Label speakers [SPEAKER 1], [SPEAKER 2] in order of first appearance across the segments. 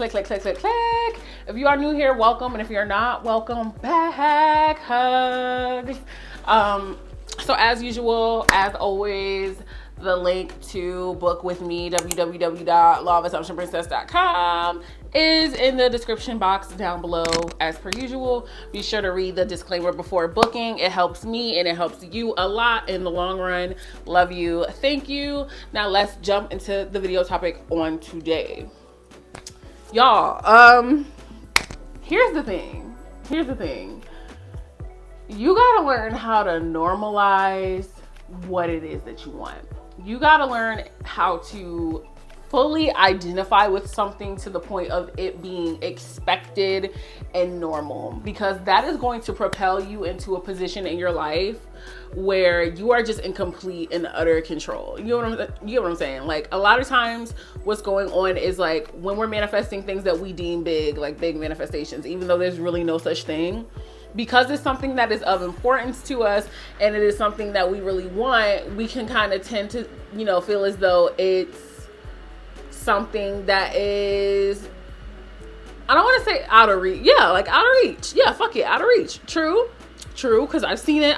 [SPEAKER 1] click. If you are new here, welcome. And if you're not, welcome back. Hugs. So as usual, as always, the link to book with me, www.lawofassumptionprincess.com, is in the description box down below. As per usual, be sure to read the disclaimer before booking. It helps me and it helps you a lot in the long run. Love you. Thank you. Now let's jump into the video topic on today. Y'all, here's the thing. You gotta learn how to normalize what it is that you want. You gotta learn how to fully identify with something to the point of it being expected and normal, because that is going to propel you into a position in your life where you are just in complete and utter control. You know what I'm saying? Like, a lot of times what's going on is, like, when we're manifesting things that we deem big, like big manifestations, even though there's really no such thing, because it's something that is of importance to us and it is something that we really want, we can kind of tend to, feel as though it's something that is, I don't want to say out of reach. Yeah, like out of reach. Yeah, fuck it, out of reach. True, because I've seen it,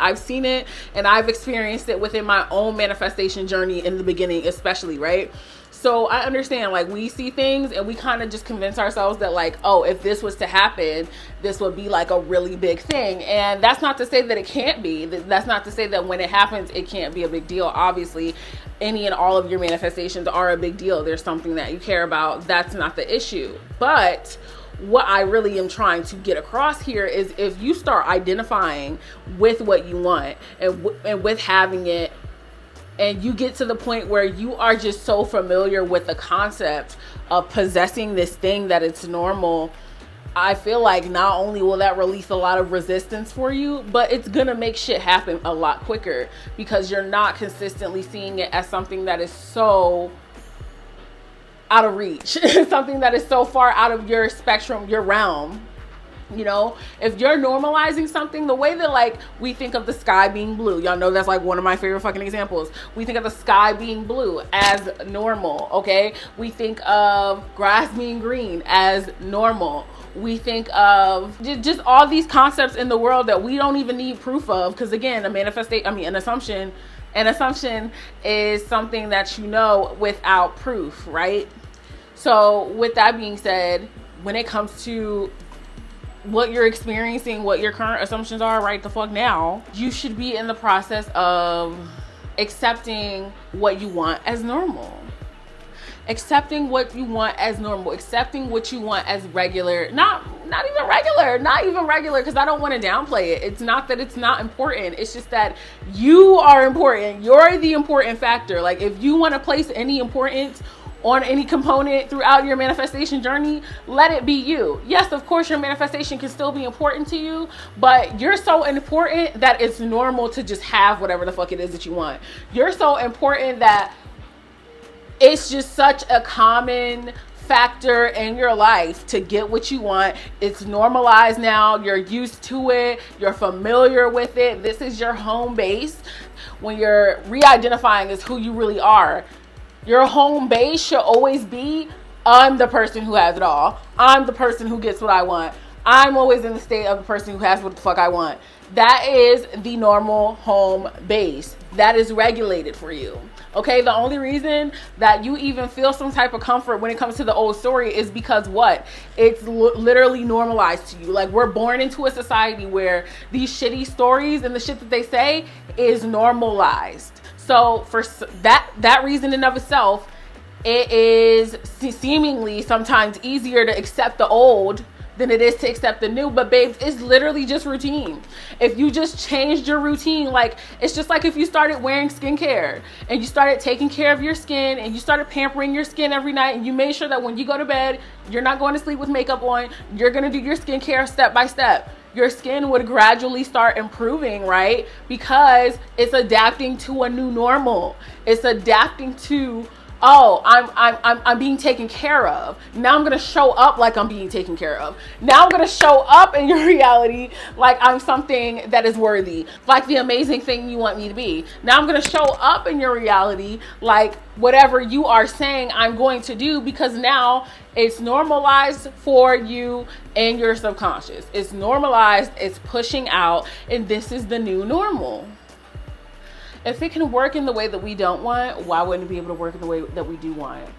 [SPEAKER 1] and I've experienced it within my own manifestation journey in the beginning, especially, right? So I understand, like, we see things and we kind of just convince ourselves that, like, oh, if this was to happen, this would be like a really big thing. And that's not to say that it can't be. That's not to say that when it happens, it can't be a big deal. Obviously, any and all of your manifestations are a big deal. There's something that you care about. That's not the issue. But what I really am trying to get across here is, if you start identifying with what you want and with having it, and you get to the point where you are just so familiar with the concept of possessing this thing that it's normal, I feel like not only will that release a lot of resistance for you, but it's gonna make shit happen a lot quicker, because you're not consistently seeing it as something that is so out of reach, something that is so far out of your spectrum, your realm. If you're normalizing something, the way that, like, we think of the sky being blue, y'all know that's like one of my favorite fucking examples. We think of the sky being blue as normal, okay? We think of grass being green as normal. We think of just all these concepts in the world that we don't even need proof of, because again, an assumption is something that without proof, right? So with that being said, when it comes to what you're experiencing, what your current assumptions are right the fuck now, you should be in the process of accepting what you want as normal. Accepting what you want as normal. Accepting what you want as regular. Not even regular, because I don't want to downplay it. It's not that it's not important. It's just that you are important. You're the important factor. Like, if you want to place any importance on any component throughout your manifestation journey, let it be you. Yes, of course, your manifestation can still be important to you, but you're so important that it's normal to just have whatever the fuck it is that you want. You're so important that it's just such a common factor in your life to get what you want. It's normalized now. You're used to it. You're familiar with it. This is your home base. When you're re-identifying as who you really are, your home base should always be, I'm the person who has it all. I'm the person who gets what I want. I'm always in the state of the person who has what the fuck I want. That is the normal home base. That is regulated for you. Okay, the only reason that you even feel some type of comfort when it comes to the old story is because what? It's literally normalized to you. Like, we're born into a society where these shitty stories and the shit that they say is normalized. So for that reason in of itself, it is seemingly sometimes easier to accept the old than it is to accept the new. But babes, it's literally just routine. If you just changed your routine, like, it's just like if you started wearing skincare and you started taking care of your skin and you started pampering your skin every night, and you made sure that when you go to bed, you're not going to sleep with makeup on, you're going to do your skincare step by step. Your skin would gradually start improving, right? Because it's adapting to a new normal. It's adapting to Oh, I'm being taken care of. Now I'm gonna show up like I'm being taken care of. Now I'm gonna show up in your reality like I'm something that is worthy, like the amazing thing you want me to be. Now I'm gonna show up in your reality like whatever you are saying I'm going to do, because now it's normalized for you and your subconscious. It's normalized, it's pushing out, and this is the new normal. If it can work in the way that we don't want, why wouldn't it be able to work in the way that we do want?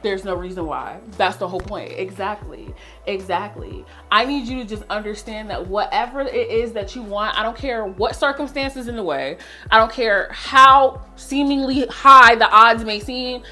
[SPEAKER 1] There's no reason why. That's the whole point. Exactly. I need you to just understand that whatever it is that you want, I don't care what circumstances in the way, I don't care how seemingly high the odds may seem,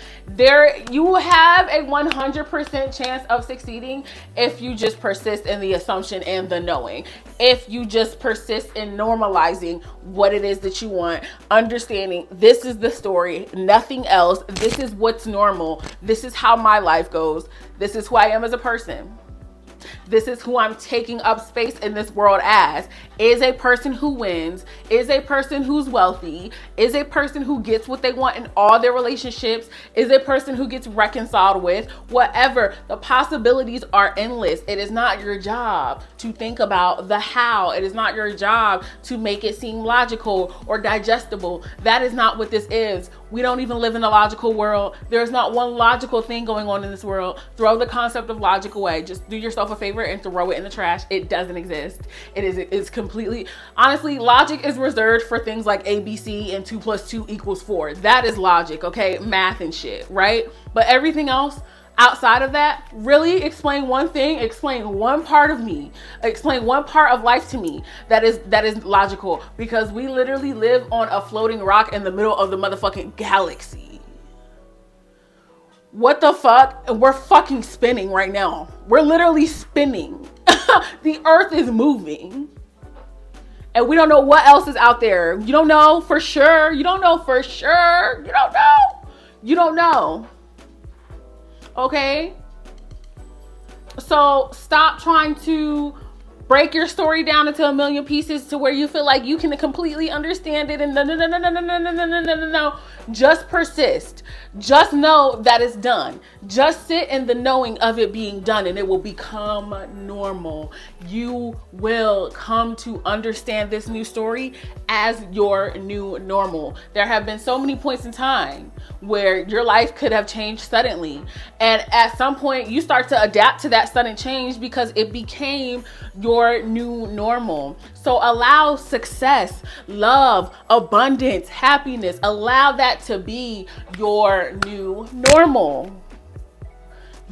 [SPEAKER 1] you have a 100% chance of succeeding if you just persist in the assumption and the knowing. If you just persist in normalizing what it is that you want, understanding this is the story, nothing else, this is what's normal, this is how my life goes, this is who I am as a person. This is who I'm taking up space in this world as, is a person who wins, is a person who's wealthy, is a person who gets what they want in all their relationships, is a person who gets reconciled with, whatever. The possibilities are endless. It is not your job to think about the how. It is not your job to make it seem logical or digestible. That is not what this is. We don't even live in a logical world. There's not one logical thing going on in this world. Throw the concept of logic away. Just do yourself a favor and throw it in the trash. It doesn't exist. It's completely, honestly, logic is reserved for things like ABC and 2 + 2 = 4. That is logic, okay? Math and shit, right? But everything else outside of that, really explain one thing, explain one part of me, explain one part of life to me that is logical, because we literally live on a floating rock in the middle of the motherfucking galaxy. What the fuck? We're fucking spinning right now. We're literally spinning. The earth is moving. And we don't know what else is out there. You don't know for sure. You don't know for sure. You don't know. You don't know. Okay? So stop trying to break your story down into a million pieces to where you feel like you can completely understand it. And no. Just persist. Just know that it's done. Just sit in the knowing of it being done, and it will become normal. You will come to understand this new story as your new normal. There have been so many points in time where your life could have changed suddenly. And at some point you start to adapt to that sudden change because it became your new normal. So allow success, love, abundance, happiness, allow that to be your new normal.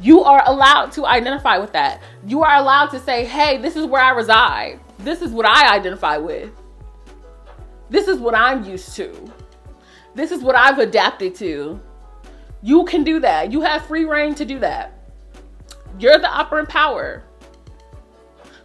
[SPEAKER 1] You are allowed to identify with that. You are allowed to say, hey, this is where I reside. This is what I identify with. This is what I'm used to. This is what I've adapted to. You can do that. You have free reign to do that. You're the operant power.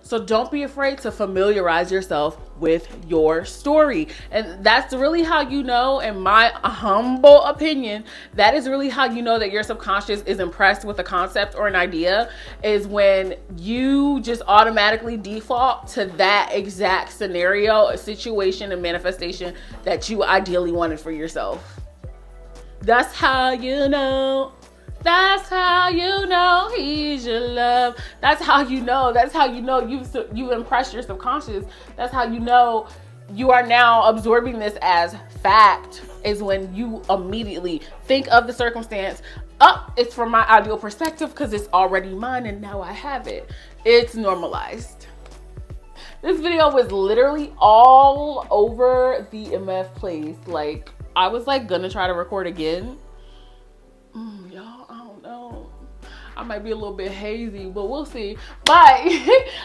[SPEAKER 1] So don't be afraid to familiarize yourself with your story. And that's really how you know, in my humble opinion, that is really how you know that your subconscious is impressed with a concept or an idea, is when you just automatically default to that exact scenario, situation, and manifestation that you ideally wanted for yourself. That's how you know. That's how you know he's your love. That's how you know. That's how you know you've impressed your subconscious. That's how you know you are now absorbing this as fact, is when you immediately think of the circumstance. It's from my ideal perspective because it's already mine and now I have it. It's normalized. This video was literally all over the MF place. Like, I was like gonna try to record again. Y'all, I don't know. I might be a little bit hazy, but we'll see. But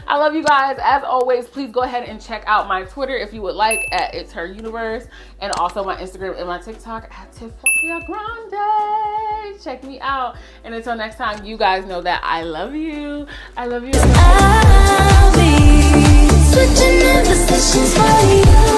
[SPEAKER 1] I love you guys. As always, please go ahead and check out my Twitter if you would like, at It's Her Universe, and also my Instagram and my TikTok at TiffriahGrande. Check me out. And until next time, you guys know that I love you. I love you. I'll be switching in positions for you.